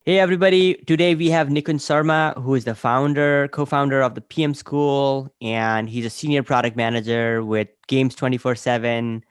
Hey everybody, today we have Nikunj Sharma, who is the co-founder of the PM School, and he's a senior product manager with Games 24/7.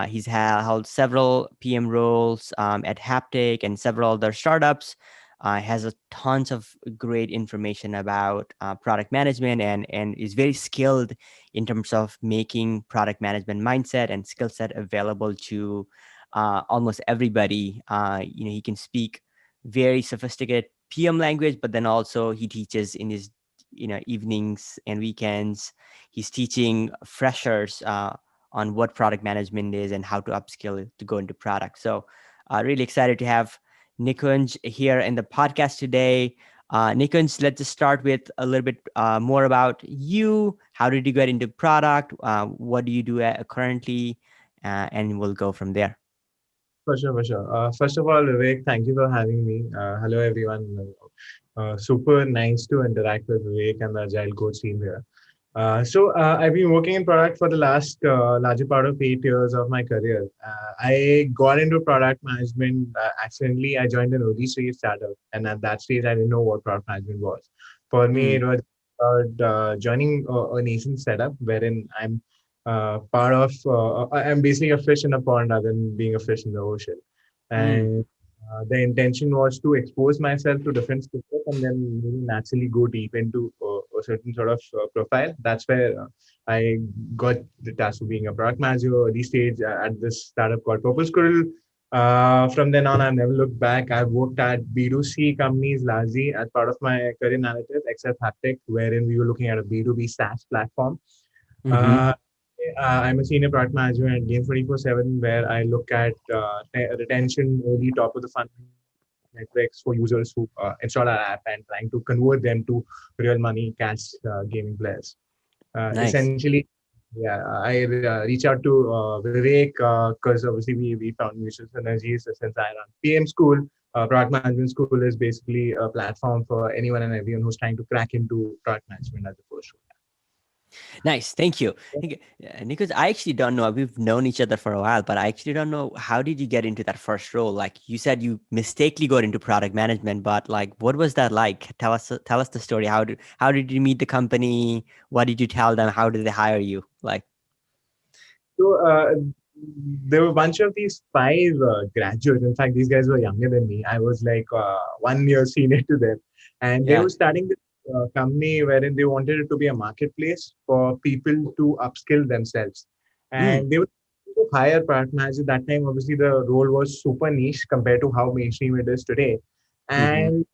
He's held several PM roles at Haptic and several other startups. Has a tons of great information about product management and is very skilled in terms of making product management mindset and skill set available to almost everybody. He can speak very sophisticated PM language, but then also he teaches in his evenings and weekends. He's teaching freshers on what product management is and how to upskill to go into product. So really excited to have Nikunj here in the podcast today. Nikunj, let's just start with a little bit more about you. How did you get into product? What do you do currently? And we'll go from there. For sure, for sure. First of all, Vivek, thank you for having me. Hello, everyone. Super nice to interact with Vivek and the Agile Coach team here. I've been working in product for the last larger part of 8 years of my career. I got into product management accidentally. I joined an early stage startup, and at that stage, I didn't know what product management was. For me, it was joining a nascent setup wherein I'm basically a fish in a pond rather than being a fish in the ocean. And the intention was to expose myself to different skill sets and then maybe naturally go deep into a certain sort of profile. That's where I got the task of being a product manager early stage at this startup called Purple Squirrel. From then on, I've never looked back. I've worked at B2C companies largely as part of my career narrative, except Haptic, wherein we were looking at a B2B SaaS platform. Mm-hmm. Uh, I'm a senior product manager at Game 24/7, where I look at retention, early top of the funnel metrics for users who install our app and trying to convert them to real money cash gaming players. Nice. Essentially, yeah, I reach out to Vivek because obviously we found mutual synergies since I run PM School. Product Management School is basically a platform for anyone and everyone who's trying to crack into product management as the first role. Nice. Thank you. Because I actually don't know. We've known each other for a while, but I actually don't know, how did you get into that first role? Like you said, you mistakenly got into product management, but like, what was that like? Tell us the story. How did you meet the company? What did you tell them? How did they hire you? Like, So there were a bunch of these five graduates. In fact, these guys were younger than me. I was like 1 year senior to them, and they yeah. were starting this company wherein they wanted it to be a marketplace for people to upskill themselves, Mm, and they were to hire product manager. That time, obviously, the role was super niche compared to how mainstream it is today, mm-hmm. and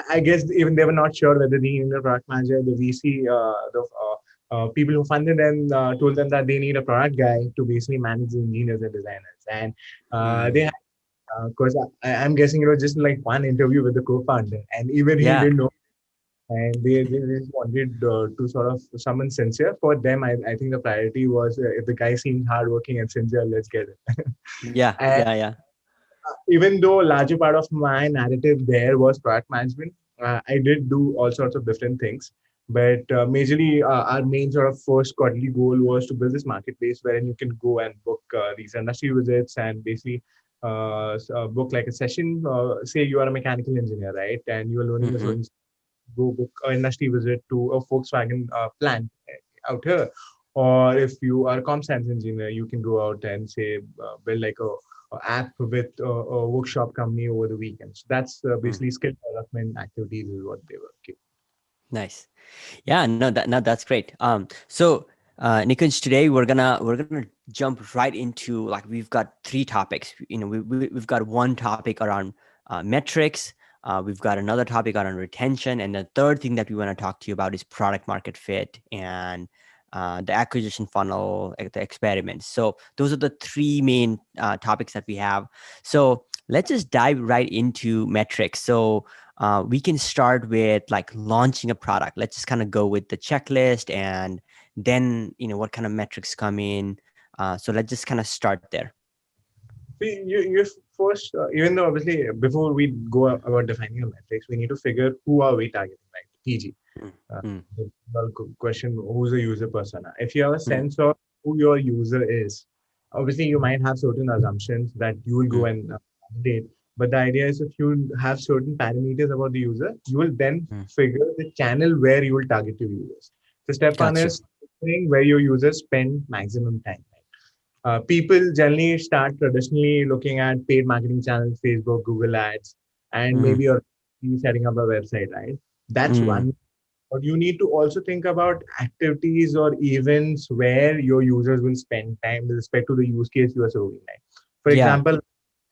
I guess even they were not sure whether they needed a product manager. The VC, the people who funded them told them that they need a product guy to basically manage the engineers and designers. And they Mm, had, of course, I'm guessing it was just like one interview with the co-founder, and even he yeah. didn't know. And they just wanted to sort of someone sincere. For them, I think the priority was if the guy seemed hardworking and sincere, let's get it. Yeah. And Yeah. Yeah. even though a larger part of my narrative there was product management, I did do all sorts of different things. But majorly, our main sort of first quarterly goal was to build this marketplace wherein you can go and book these industry visits and basically book like a session. Say you are a mechanical engineer, right? And you are learning a Mm-hmm. certain, go book an industry visit to a Volkswagen plant out here. Or if you are a comp science engineer, you can go out and say build like a app with a workshop company over the weekends. That's Mm, basically skill development activities is what they were. nice. Yeah, no, that's great. Nikunj, today we're gonna jump right into, like, we've got three topics. We've got one topic around metrics. We've got another topic around retention, and the third thing that we want to talk to you about is product market fit and the acquisition funnel, the experiments. So those are the three main topics that we have. So let's just dive right into metrics. So we can start with like launching a product. Let's just kind of go with the checklist, and then what kind of metrics come in. So let's just kind of start there. You first, even though obviously before we go about defining a metrics, we need to figure who are we targeting, right? PG. Mm, Uh, mm, the question: who's the user persona? If you have a mm, sense of who your user is, obviously you might have certain assumptions that you will go mm, and validate. But the idea is if you have certain parameters about the user, you will then Mm. figure the channel where you will target your users. So step one Gotcha. is figuring where your users spend maximum time. People generally start traditionally looking at paid marketing channels, Facebook, Google Ads, and Mm. maybe you're setting up a website, right? That's Mm. one. But you need to also think about activities or events where your users will spend time with respect to the use case you are serving. Right? For Yeah. example,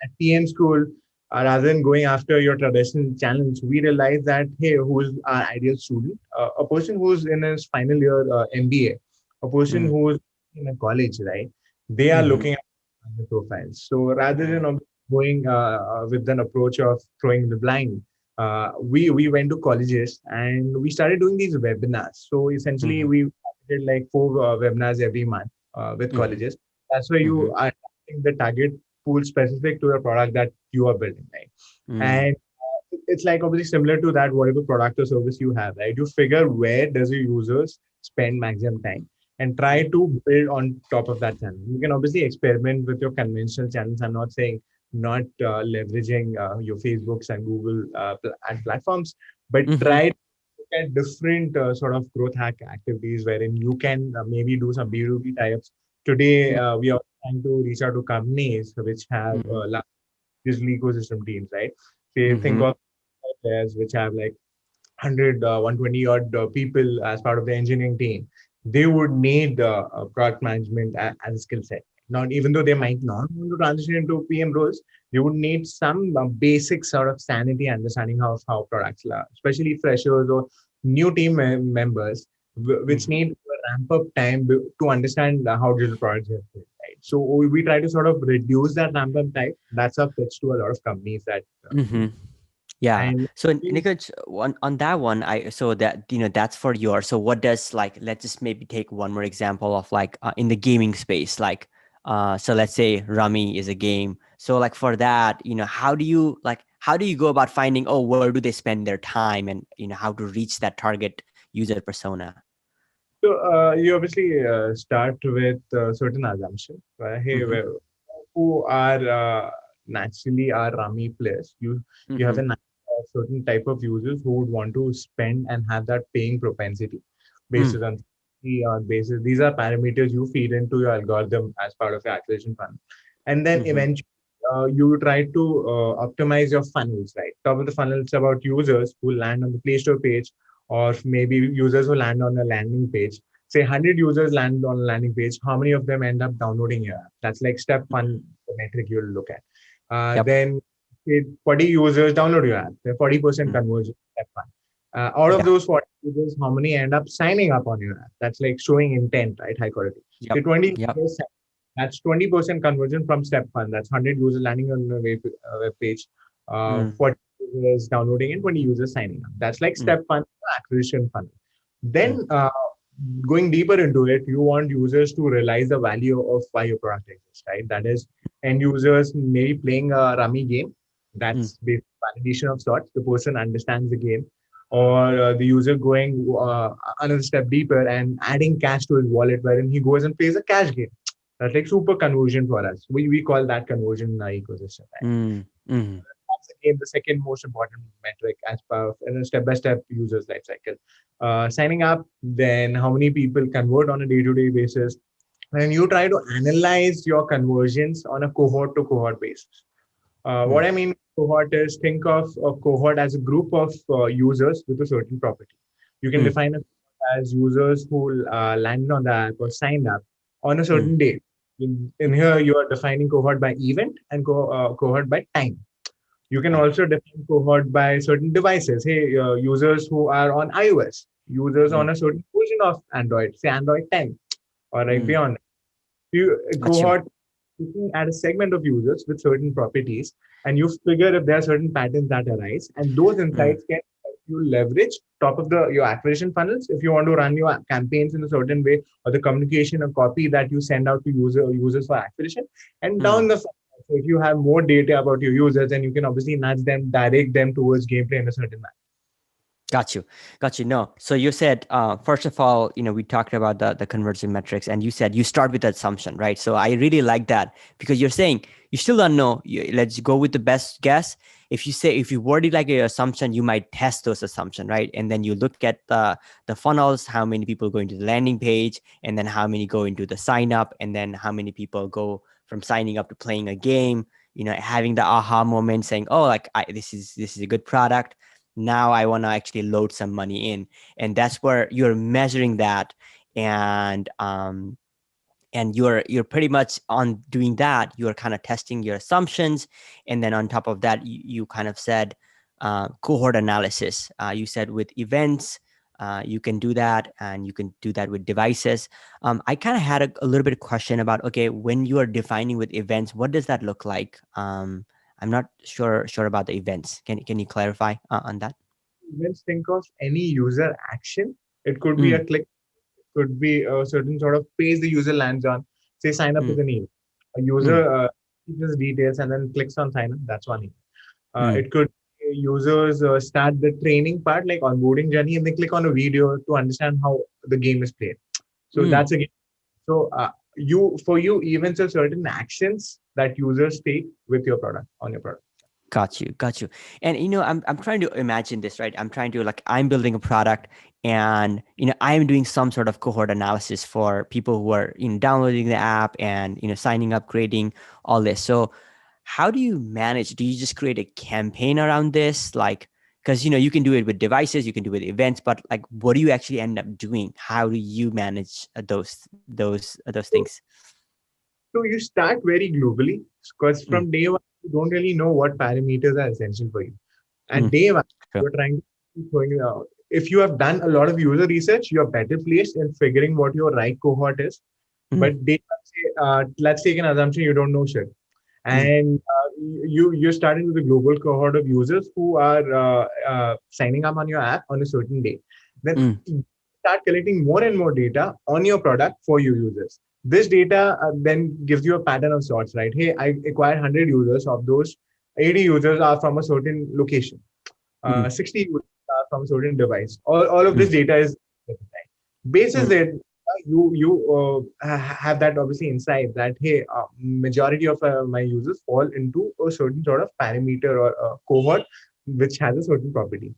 at PM school, rather than going after your traditional channels, we realized that, hey, who's our ideal student? A person who's in his final year MBA, a person Mm. who's in a college, right? They are Mm-hmm. looking at the profiles. So rather Mm. than going with an approach of throwing the blind, we went to colleges and we started doing these webinars. So essentially, Mm-hmm. we did like 4 webinars every month with Mm-hmm. colleges. That's why Mm-hmm. you are targeting the target pool specific to the product that you are building, right? Mm. And it's like obviously similar to that, whatever product or service you have, right? You figure where does your users spend maximum time and try to build on top of that channel. You can obviously experiment with your conventional channels. I'm not saying not leveraging your Facebooks and Google ad platforms, but Mm-hmm. try to look at different sort of growth hack activities wherein you can maybe do some B2B tie-ups. Today, Yeah. we are trying to reach out to companies which have Mm-hmm. digital ecosystem teams, right? Say, think Mm-hmm. of players which have like 100, 120 odd people as part of the engineering team. They would need product management as a skill set. Not even though they might not want to transition into PM roles, they would need some basic sort of sanity understanding of how products, especially freshers or new team members, which Mm-hmm. need a ramp up time to understand how digital products are built, right? So we try to sort of reduce that ramp up time. That's our pitch to a lot of companies that Mm-hmm. Yeah. and So Nikunj, on that one, so that that's for your. So what does, like, let's just maybe take one more example of, like, in the gaming space, like, so let's say Rummy is a game. So like for that, how do you go about finding, oh, where do they spend their time, and how to reach that target user persona? So you obviously start with certain assumption. Hey, Mm-hmm. who are naturally are Rummy players? You have Mm-hmm. a certain type of users who would want to spend and have that paying propensity based Mm. on the basis. These are parameters you feed into your algorithm as part of your acquisition funnel, and then Mm-hmm. eventually. You try to optimize your funnels, right? Top of the funnel, it's about users who land on the Play Store page, or maybe users who land on a landing page. Say 100 users land on a landing page, how many of them end up downloading your app? That's like step one, the metric you'll look at. Yep. Then say 40 users download your app, then 40% Mm. conversion, step one. Out of Yeah. those 40 users, how many end up signing up on your app? That's like showing intent, right? High quality. Say Yep. 20 Yep. users, that's 20% conversion from step one. That's 100 users landing on the web page, Mm. 40 users downloading and 20 users signing up. That's like Mm. step one, acquisition funnel. Mm. Then going deeper into it, you want users to realize the value of why your product exists, right? That is, end users maybe playing a rummy game. Mm. That's basic validation of sorts. The person understands the game, or the user going another step deeper and adding cash to his wallet, wherein he goes and plays a cash game. That's like super conversion for us. We call that conversion in our ecosystem. Right? Mm. Mm. That's again the second most important metric as part of in a step-by-step user's life cycle. Signing up, then how many people convert on a day-to-day basis, and you try to analyze your conversions on a cohort to cohort basis. What Mm. I mean cohort is think of a cohort as a group of users with a certain property. You can Mm. define it as users who landed on the app or signed up on a Mm. certain day. In here, you are defining cohort by event and cohort by time. You can Right. also define cohort by certain devices. Hey, users who are on iOS, users Mm. on a certain version of Android, say Android 10, or like Mm. beyond. You Got you. cohort looking at a segment of users with certain properties, and you figure if there are certain patterns that arise, and those Mm. insights can help you leverage top of the your acquisition funnels if you want to run your campaigns in a certain way, or the communication or copy that you send out to users for acquisition, and down Mm. the funnel. So if you have more data about your users, then you can obviously nudge them, direct them towards gameplay in a certain manner. Got you. Got you. No. So you said, first of all, we talked about the conversion metrics, and you said you start with the assumption, right? So I really like that, because you're saying you still don't know. Let's go with the best guess. If you word it like an assumption, you might test those assumptions, right? And then you look at the funnels, how many people go into the landing page, and then how many go into the sign up, and then how many people go from signing up to playing a game. Having the aha moment, saying, "Oh, like this is a good product. Now I want to actually load some money in." And that's where you're measuring that. And you're pretty much on doing that. You're kind of testing your assumptions. And then on top of that, you kind of said cohort analysis. You said with events, you can do that, and you can do that with devices. I kind of had a little bit of question about, okay, when you are defining with events, what does that look like? I'm not sure about the events. Can you clarify on that? Let's think of any user action. It could be a Mm, click, could be a certain sort of page the user lands on. Say sign up with mm, an email. A mm, user keeps his details and then clicks on sign up. That's one email. mm, It could be users start the training part like onboarding journey and they click on a video to understand how the game is played. So mm. that's a game. So for you events are certain actions that users take with your product on your product. Got you. And I'm trying to imagine this, right? I'm trying to, like, I'm building a product, and I'm doing some sort of cohort analysis for people who are downloading the app and signing up, creating all this. So how do you manage? Do you just create a campaign around this? Like, because you can do it with devices, you can do it with events, but like, what do you actually end up doing? How do you manage those So, things? so you start very globally because Mm, from day one you don't really know what parameters are essential for you. At mm, day one, sure. you're trying to keep going. If you have done a lot of user research, you're better placed in figuring what your right cohort is. Mm, But let's take an assumption you don't know shit, mm, and you're starting with a global cohort of users who are signing up on your app on a certain day. Then mm, you start collecting more and more data on your product for your users. This data then gives you a pattern of sorts, right? Hey, I acquired 100 users. Of those, 80 users are from a certain location. mm, 60 users are from a certain device. All of this mm, data is basis mm, it. Have that obviously insight that hey, majority of my users fall into a certain sort of parameter or cohort which has a certain property.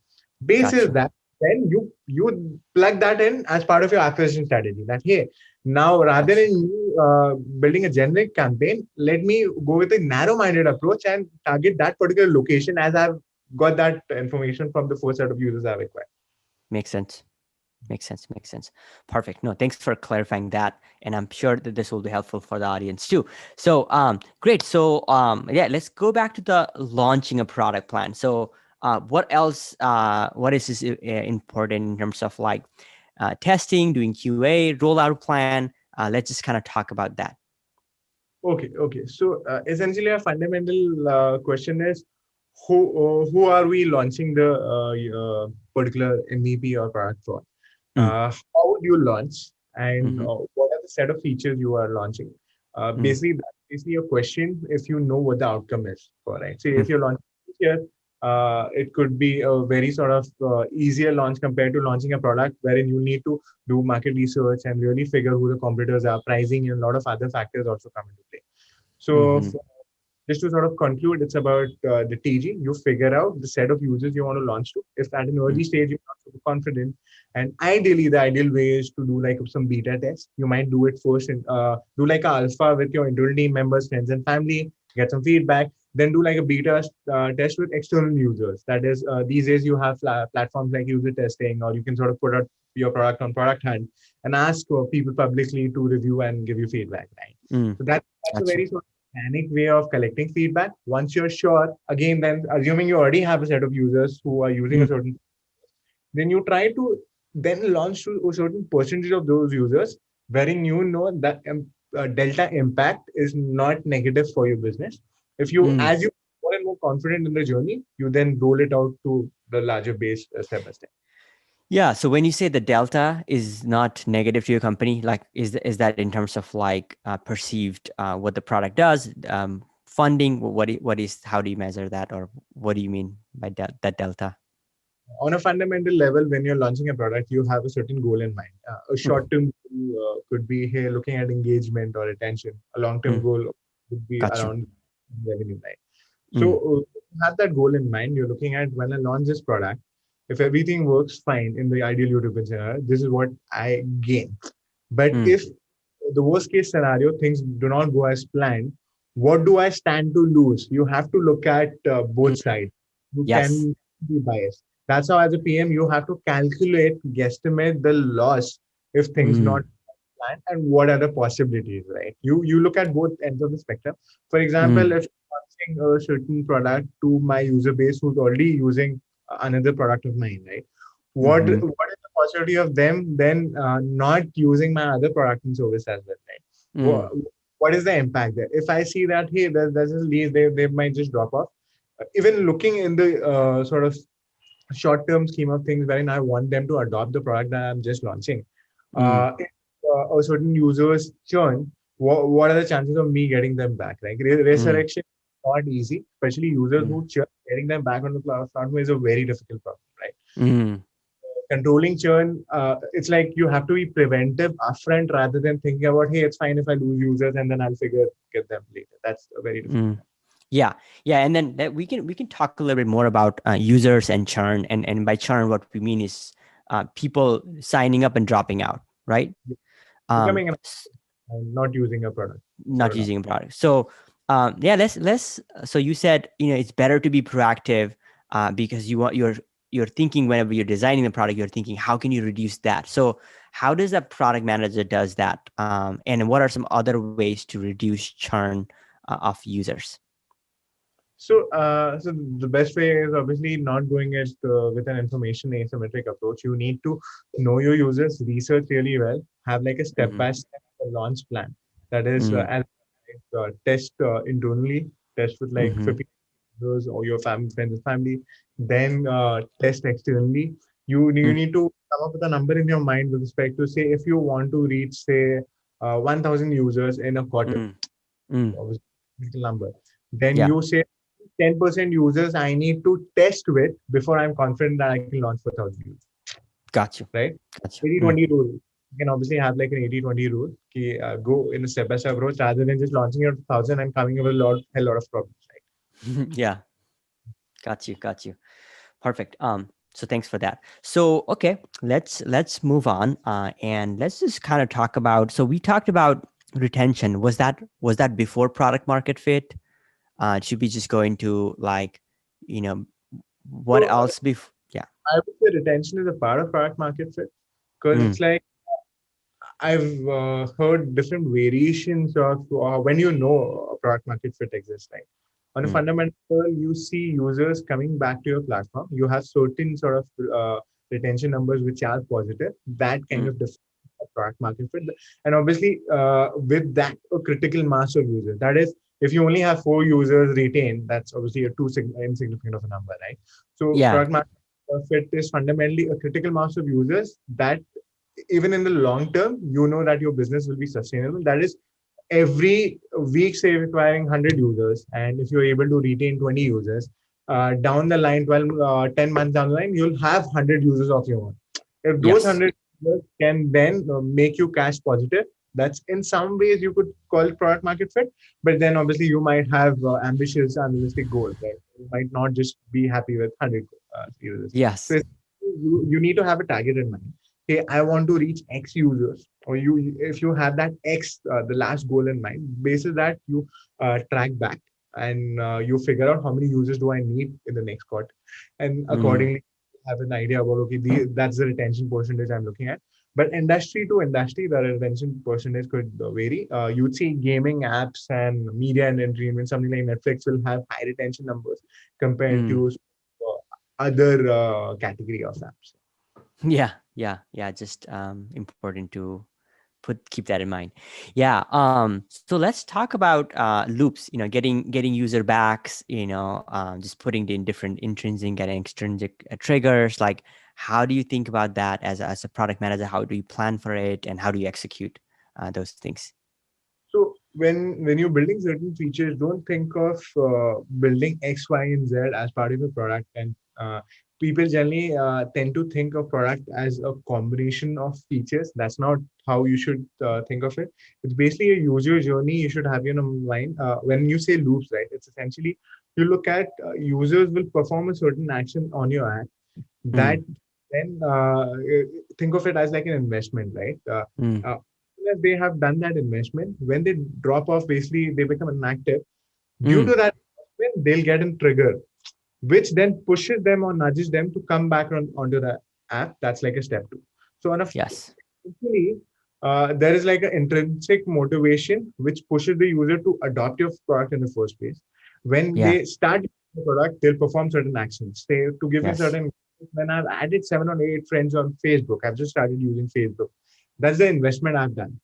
got Basis you. that, then you plug that in as part of your acquisition strategy. That hey, now rather Got you. than you building a generic campaign, let me go with a narrow-minded approach and target that particular location as I've got that information from the first set of users I've acquired. Makes sense. Makes sense. Makes sense. Perfect. No, thanks for clarifying that. And I'm sure that this will be helpful for the audience too. So, great. So, yeah, let's go back to the launching a product plan. So, what else? What is this important in terms of like testing, doing QA, rollout plan? Let's just kind of talk about that. Okay. So essentially, a fundamental question is who are we launching the particular MVP or product for? Mm, How would you launch, and mm-hmm, what are the set of features you are launching? mm, Basically, that's basically a question if you know what the outcome is for, right? So mm, if you're launching here, it could be a very sort of easier launch compared to launching a product wherein you need to do market research and really figure who the competitors are, pricing, and a lot of other factors also come into play. So mm-hmm, just to sort of conclude, it's about the TG. You figure out the set of users you want to launch to. If at an mm, early stage you're not super confident, and ideally the ideal way is to do like some beta tests. You might do it first and do like a alpha with your internal team members, friends, and family. Get some feedback. Then do like a beta test with external users. That is, these days you have platforms like user testing, or you can sort of put out your product on Product Hunt and ask people publicly to review and give you feedback. Right. mm. So that's a Gotcha. very sort of mechanic way of collecting feedback. Once you're sure, again, then assuming you already have a set of users who are using a Mm, certain, then you try to then launch to a certain percentage of those users, wherein you know that delta impact is not negative for your business. If you, mm. as you more and more confident in the journey, you then roll it out to the larger base step by step. Yeah. So when you say the delta is not negative to your company, like is that in terms of like perceived what the product does, funding? What is how do you measure that, or what do you mean by that delta? on a fundamental level, when you're launching a product, you have a certain goal in mind. A Mm, short-term goal could be here looking at engagement or retention. A long-term mm, goal would be got you. around revenue, right? So Mm, you have that goal in mind. You're looking at when I launch this product, if everything works fine in the ideal utopian scenario, this is what I gain. But mm, if the worst case scenario, things do not go as planned, what do I stand to lose? You have to look at both mm. sides. You Yes. can be biased. That's how, as a PM, you have to calculate, guesstimate the loss if things not Mm, planned, and what are the possibilities, right? You look at both ends of the spectrum. For example, mm, if I'm launching a certain product to my user base who's already using another product of mine, right? mm-hmm, What is the possibility of them then not using my other product and service as well, right? What, mm, what is the impact there? If I see that hey, there's a lead, they might just drop off. Even looking in the sort of short-term scheme of things, wherein I want them to adopt the product that I'm just launching. mm, If a certain users churn, what are the chances of me getting them back? Like mm, resurrection is not easy, especially users mm, who churn. Getting them back on the platform is a very difficult problem, right? mm. Controlling churn, it's like you have to be preventive upfront rather than thinking about, hey, it's fine if I lose users and then I'll get them later. That's a very different. Mm. Yeah, yeah, and then that we can talk a little bit more about users and churn, and by churn, what we mean is people signing up and dropping out, right? Um, Becoming an not using a product for Not a long. using a product. So, yeah, let's. So you said it's better to be proactive because you're thinking whenever you're designing the product, you're thinking how can you reduce that. So how does a product manager does that, and what are some other ways to reduce churn of users? So the best way is obviously not going it with an information asymmetric approach. You need to know your users, research really well, have like a Mm-hmm. step-by-step launch plan. That is, Mm, as test internally, test with like mm-hmm. 50 users or your family, friends and family, then test externally. You Mm, need to come up with a number in your mind with respect to say if you want to reach say 1,000 users in a quarter, mm, mm. obviously little number. Then Yeah, you say 10% users I need to test with before I'm confident that I can launch for 1,000 users, got you, right? got you. 80-20 rule. You can obviously have like an 80-20 rule. Go in a step-by-step approach rather than just launching your 1,000 and coming up with a lot of problems, right? Yeah, got you. Perfect. So thanks for that. So okay, let's move on. And let's just kind of talk about. So we talked about retention. Was that before product market fit? Should we just go into like, you know, what So else before? Yeah. I would say retention is a part of product market fit because Mm, it's like I've heard different variations of when you know a product market fit exists. Right? On a mm, fundamental level, you see users coming back to your platform. You have certain sort of retention numbers which are positive. That kind mm, of defines a product market fit. And obviously, with that, a critical mass of users. That is, if you only have 4 users retained, that's obviously a too insignificant of a number, right? So yeah. product market fit is fundamentally a critical mass of users that even in the long term, you know that your business will be sustainable. That is every week, say requiring 100 users. And if you're able to retain 20 users, down the line, 10 months down the line, you'll have 100 users of your own. If those Yes. 100 users can then make you cash positive, that's in some ways you could call it product market fit. But then obviously you might have ambitious, unrealistic goals. Right? You might not just be happy with 100 users. So Yes. you need to have a target in mind. Hey, I want to reach X users, or if you have that X, the last goal in mind, basis that you track back and you figure out how many users do I need in the next quarter, and Mm, accordingly have an idea about okay, that's the retention percentage I'm looking at. But industry to industry, the retention percentage could vary. You'd see gaming apps and media and entertainment, something like Netflix, will have high retention numbers compared mm. to other category of apps. Yeah. Yeah. Yeah. Just important to keep that in mind. Yeah. So let's talk about loops, getting user backs, just putting in different intrinsic and extrinsic triggers. Like, how do you think about that as a product manager? How do you plan for it, and how do you execute those things? So when you're building certain features, don't think of building X, Y, and Z as part of your product and people generally tend to think of product as a combination of features. That's not how you should think of it. It's basically a user journey you should have in mind. When you say loops, right, it's essentially you look at users will perform a certain action on your app that Mm, then think of it as like an investment, right? mm, As they have done that investment, when they drop off, basically they become inactive. Due to mm. that investment, they'll get a trigger which then pushes them or nudges them to come back onto the app. That's like a step two. So on a Yes. essentially, there is like an intrinsic motivation which pushes the user to adopt your product in the first place. When Yeah. they start using the product, they'll perform certain actions. Say, to give you Yes. certain, when I've added 7 or 8 friends on Facebook, I've just started using Facebook. That's the investment I've done.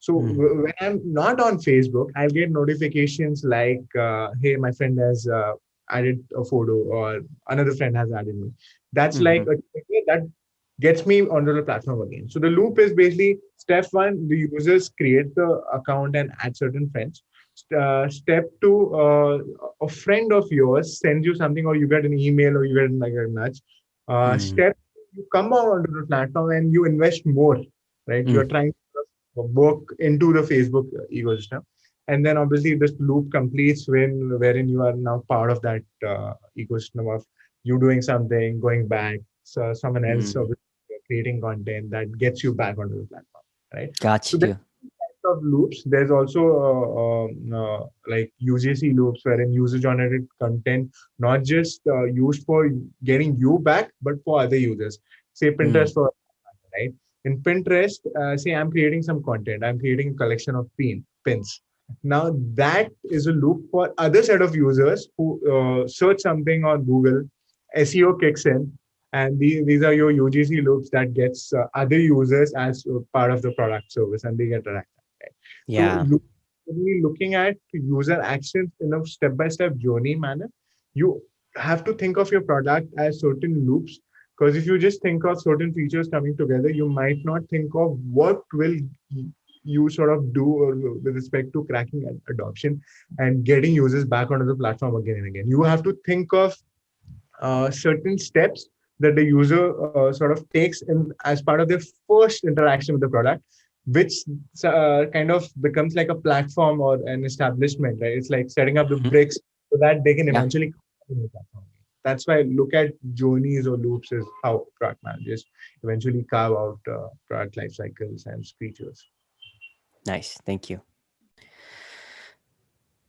So Mm, when I'm not on Facebook, I'll get notifications like, "Hey, my friend has added a photo," or "Another friend has added me." That's like mm-hmm. a trigger that gets me onto the platform again. So the loop is basically step one: the users create the account and add certain friends. Step two: a friend of yours sends you something, or you get an email, or you get like a nudge. Mm, Step: you come on onto the platform and you invest more. Right? You're mm, trying work into the Facebook ecosystem. And then obviously this loop completes wherein you are now part of that ecosystem of you doing something, going back, so someone else mm. obviously creating content that gets you back onto the platform, right? So Got there's you. types of loops. There's also like UGC loops wherein user generated content not just used for getting you back, but for other users. Say Mm, Pinterest for right? In Pinterest, say I'm creating some content, I'm creating a collection of pins. Now that is a loop for other set of users who search something on Google, SEO kicks in, and these are your UGC loops that gets other users as part of the product service, and they get attracted. Right? So yeah. looking at user actions in a step-by-step journey manner, you have to think of your product as certain loops, because if you just think of certain features coming together, you might not think of what will you sort of do with respect to cracking adoption and getting users back onto the platform again and again. You have to think of certain steps that the user sort of takes in as part of their first interaction with the product, which kind of becomes like a platform or an establishment, right? It's like setting up the Mhm. bricks so that they can Yeah. eventually come to the platform. That's why look at journeys or loops is how product managers eventually carve out product life cycles and features. Nice. Thank you.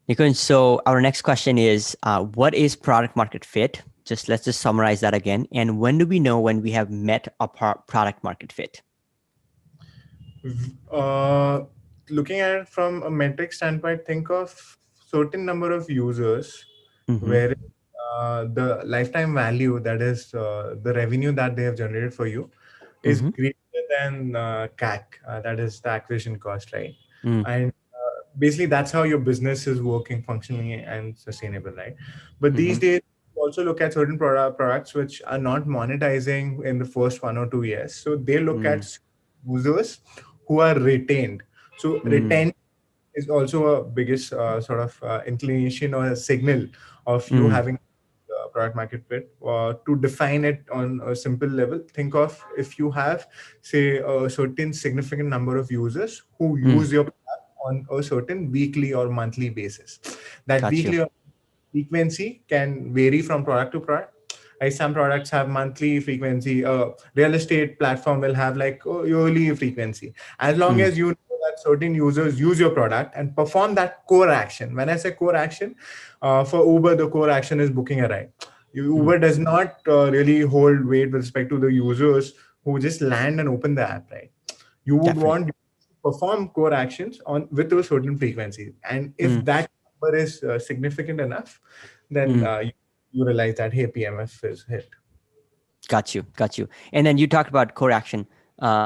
Nikunj, so our next question is, what is product market fit? Let's just summarize that again. And when do we know when we have met a product market fit? Uh, Looking at it from a metric standpoint, think of certain number of users Mm-hmm. where the lifetime value, that is the revenue that they have generated for you, is Mm-hmm. greater than CAC, that is the acquisition cost, right? Mm, And basically that's how your business is working, functioning, and sustainable, right? But these mm-hmm. days, you also look at certain products which are not monetizing in the first 1 or 2 years. So they look Mm, at users who are retained. So mm, retention is also a biggest sort of inclination or a signal of you mm, having product market fit. To define it on a simple level, think of if you have, say, a certain significant number of users who mm. use your product on a certain weekly or monthly basis. That Got you. weekly or frequency can vary from product to product. Like some products have monthly frequency. Real estate platform will have like yearly frequency. As long Mm, as you know that certain users use your product and perform that core action. When I say core action, for Uber, the core action is booking a ride. mm. Uber does not really hold weight with respect to the users who just land and open the app, right? You would Definitely. want to perform core actions on with a certain frequency, and if Mm, that number is significant enough, then mm. you realize that, hey, PMF is hit. Got you. Got you. And then you talked about core action.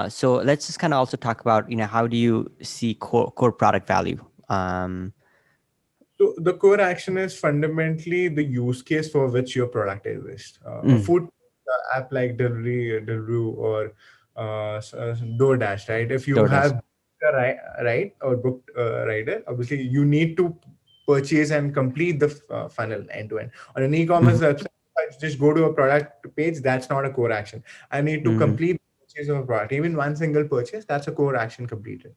So let's just kind of also talk about, how do you see core product value? Um, So the core action is fundamentally the use case for which your product exists. A mm, food app like Deliveroo or DoorDash, right? If you DoorDash. have a ride or booked a rider, obviously you need to purchase and complete the funnel end to end. On an e-commerce Mhm. website, I just go to a product page, that's not a core action. I need to Mm-hmm. complete the purchase of a product. Even one single purchase, that's a core action completed,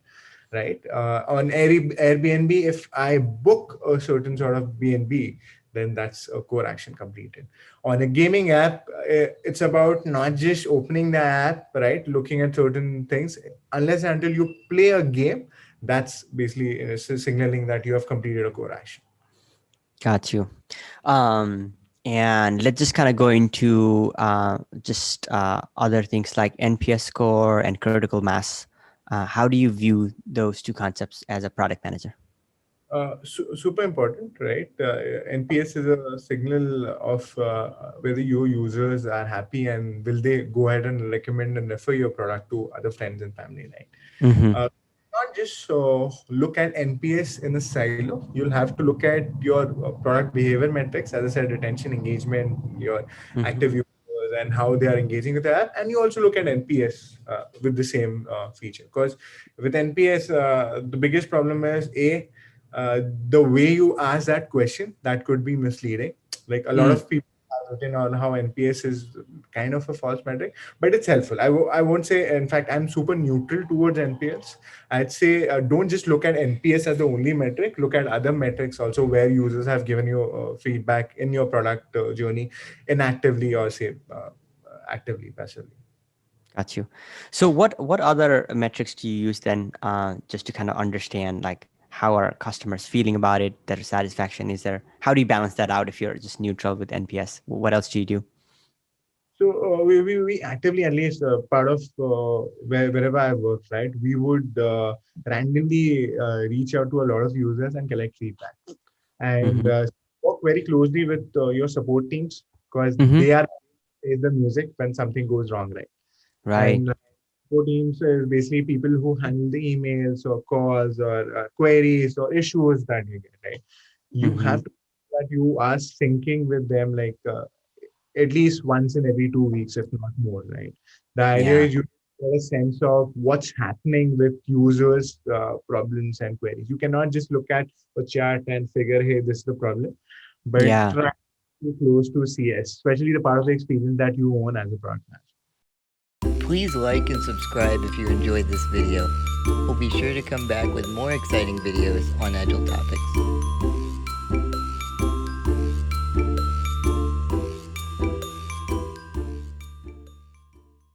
right? On Airbnb, if I book a certain sort of BNB, then that's a core action completed. On a gaming app, it's about not just opening the app, right? Looking at certain things, unless and until you play a game, that's basically signaling that you have completed a core action. Got you. And let's just kind of go into just other things like NPS score and critical mass. How do you view those two concepts as a product manager? Super important, right? NPS is a signal of whether your users are happy and will they go ahead and recommend and refer your product to other friends and family, right? Mm-hmm. Not just look at NPS in a silo. You'll have to look at your product behavior metrics, as I said, retention, engagement, your Mm-hmm. active users, and how they are engaging with the app. And you also look at NPS with the same feature. Because with NPS, the biggest problem is the way you ask that question, that could be misleading. Like a lot Mm. of people have written on how NPS is kind of a false metric, but it's helpful. I won't say, in fact, I'm super neutral towards NPS. I'd say don't just look at NPS as the only metric. Look at other metrics also where users have given you feedback in your product journey, inactively or say actively, passively. Got you. So what other metrics do you use then, just to kind of understand like how are customers feeling about it, their satisfaction? Is there, how do you balance that out if you're just neutral with NPS? What else do you do? So we actively, at least part of wherever I work, right, we would randomly reach out to a lot of users and collect feedback and Mm-hmm. work very closely with your support teams because Mm-hmm. they are is the music when something goes wrong, right? Right. And support teams is basically people who handle the emails or calls or queries or issues that you get, right? You Mm-hmm. have to that you are syncing with them like at least once in every 2 weeks, if not more, right? The idea Yeah. is you get a sense of what's happening with users' problems and queries. You cannot just look at a chart and figure, hey, this is the problem, but Yeah. try to be close to CS, especially the part of the experience that you own as a product manager. Please like and subscribe if you enjoyed this video. We'll be sure to come back with more exciting videos on Agile topics.